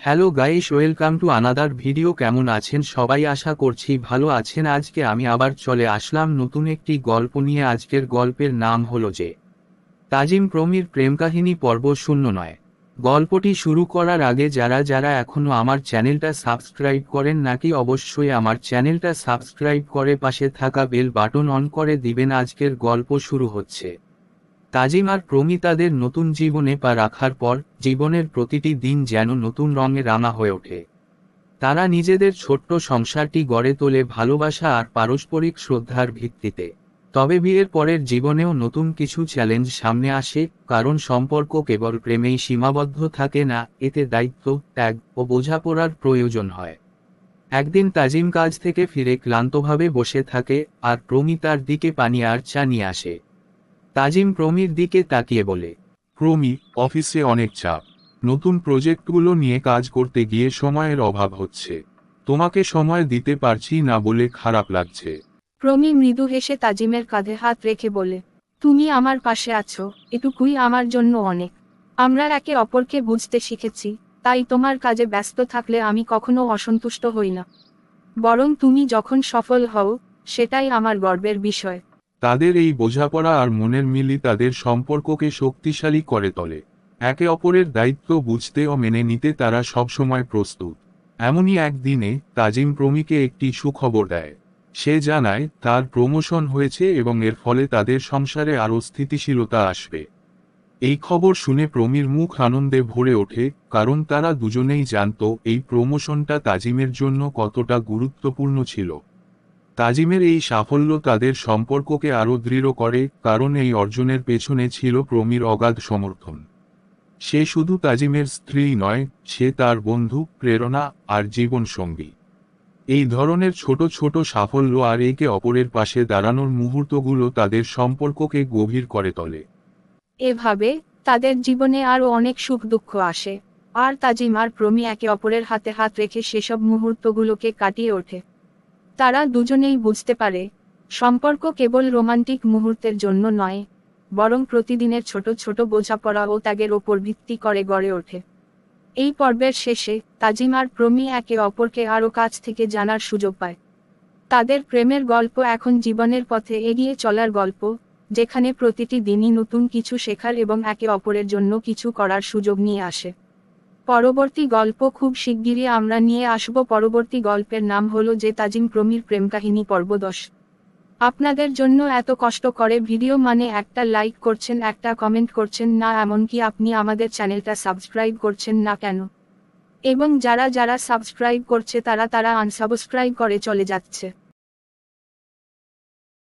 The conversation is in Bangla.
Hello guys, welcome to another video. কেমন আছেন সবাই? আশা করছি ভালো আছেন। আজকে আমি আবার চলে আসলাম নতুন একটি গল্প নিয়ে। আজকের গল্পের নাম হলো যে তাজিম প্রমির প্রেম কাহিনী পর্ব 09। গল্পটি শুরু করার আগে যারা যারা এখনও আমার চ্যানেলটা সাবস্ক্রাইব করেন নাকি, অবশ্যই আমার চ্যানেলটা সাবস্ক্রাইব করে পাশে থাকা বেল বাটন অন করে দিবেন। আজকের গল্প শুরু হচ্ছে। তাজিম আর প্রমি তাদের নতুন জীবনে পা রাখার পর জীবনের প্রতিটি দিন যেন নতুন রঙে রাঙা হয়ে ওঠে। তারা নিজেদের ছোট্ট সংসারটি গড়ে তোলে ভালোবাসা আর পারস্পরিক শ্রদ্ধার ভিত্তিতে। তবে বিয়ের পরের জীবনেও নতুন কিছু চ্যালেঞ্জ সামনে আসে, কারণ সম্পর্ক কেবল প্রেমেই সীমাবদ্ধ থাকে না, এতে দায়িত্ব, ত্যাগ ও বোঝাপড়ার প্রয়োজন হয়। একদিন তাজিম কাজ থেকে ফিরে ক্লান্তভাবে বসে থাকে, আর প্রমি তার দিকে পানি আর চা নিয়ে আসে। তাজিম প্রমির দিকে তাকিয়ে বলে, প্রমি, অফিসে অনেক চাপ। নতুন প্রজেক্টগুলো নিয়ে কাজ করতে গিয়ে সময়ের অভাব হচ্ছে। তোমাকে সময় দিতে পারছি না বলে খারাপ লাগছে। প্রমি মৃদু হেসে তাজিমের কাঁধে হাত রেখে বলে, তুমি আমার পাশে আছো, এটুকুই আমার জন্য অনেক। আমরা একে অপরকে বুঝতে শিখেছি, তাই তোমার কাজে ব্যস্ত থাকলে আমি কখনো অসন্তুষ্ট হই না। বরং তুমি যখন সফল হও, সেটাই আমার গর্বের বিষয়। তাদের এই বোঝাপড়া আর মনের মিলই তাদের সম্পর্ককে শক্তিশালী করে তোলে। একে অপরের দায়িত্ব বুঝতে ও মেনে নিতে তারা সবসময় প্রস্তুত। এমনই একদিনে তাজিম প্রমিকে একটি সুখবর দেয়। সে জানায় তার প্রমোশন হয়েছে এবং এর ফলে তাদের সংসারে আরও স্থিতিশীলতা আসবে। এই খবর শুনে প্রমির মুখ আনন্দে ভরে ওঠে, কারণ তারা দুজনেই জানত এই প্রমোশনটা তাজিমের জন্য কতটা গুরুত্বপূর্ণ ছিল। তাজিমের এই সাফল্য তাদের সম্পর্ককে আরও দৃঢ় করে, কারণ এই অর্জনের পেছনে ছিল প্রমির অগাধ সমর্থন। সে শুধু তাজিমের স্ত্রী নয়, সে তার বন্ধু, প্রেরণা আর জীবনসঙ্গী। এই ধরনের ছোট ছোট সাফল্য আর একে অপরের পাশে দাঁড়ানোর মুহূর্তগুলো তাদের সম্পর্ককে গভীর করে তোলে। এভাবে তাদের জীবনে আরও অনেক সুখ দুঃখ আসে, আর তাজিম আর প্রমি একে অপরের হাতে হাত রেখে সেসব মুহূর্তগুলোকে কাটিয়ে ওঠে। তারা দুজনেই বুঝতে পারে, সম্পর্ক কেবল রোমান্টিক মুহূর্তের জন্য নয়, বরং প্রতিদিনের ছোট ছোট বোঝাপড়া ও ত্যাগের ওপর ভিত্তি করে গড়ে ওঠে। এই পর্বের শেষে তাজিম আর প্রমি একে অপরকে আরও কাছ থেকে জানার সুযোগ পায়। তাদের প্রেমের গল্প এখন জীবনের পথে এগিয়ে চলার গল্প, যেখানে প্রতিটি দিনই নতুন কিছু শেখার এবং একে অপরের জন্য কিছু করার সুযোগ নিয়ে আসে। পরবর্তী গল্প খুব শিগগিরই আমরা নিয়ে আসব। পরবর্তী গল্পের নাম হলো যে তাজিম প্রমির প্রেম কাহিনী পর্ব 10। আপনাদের জন্য এত কষ্ট করে ভিডিও মানে একটা লাইক করছেন, একটা কমেন্ট করছেন না, এমনকি আপনি আমাদের চ্যানেলটা সাবস্ক্রাইব করছেন না কেন? এবং যারা যারা সাবস্ক্রাইব করছে তারা আনসাবস্ক্রাইব করে চলে যাচ্ছে।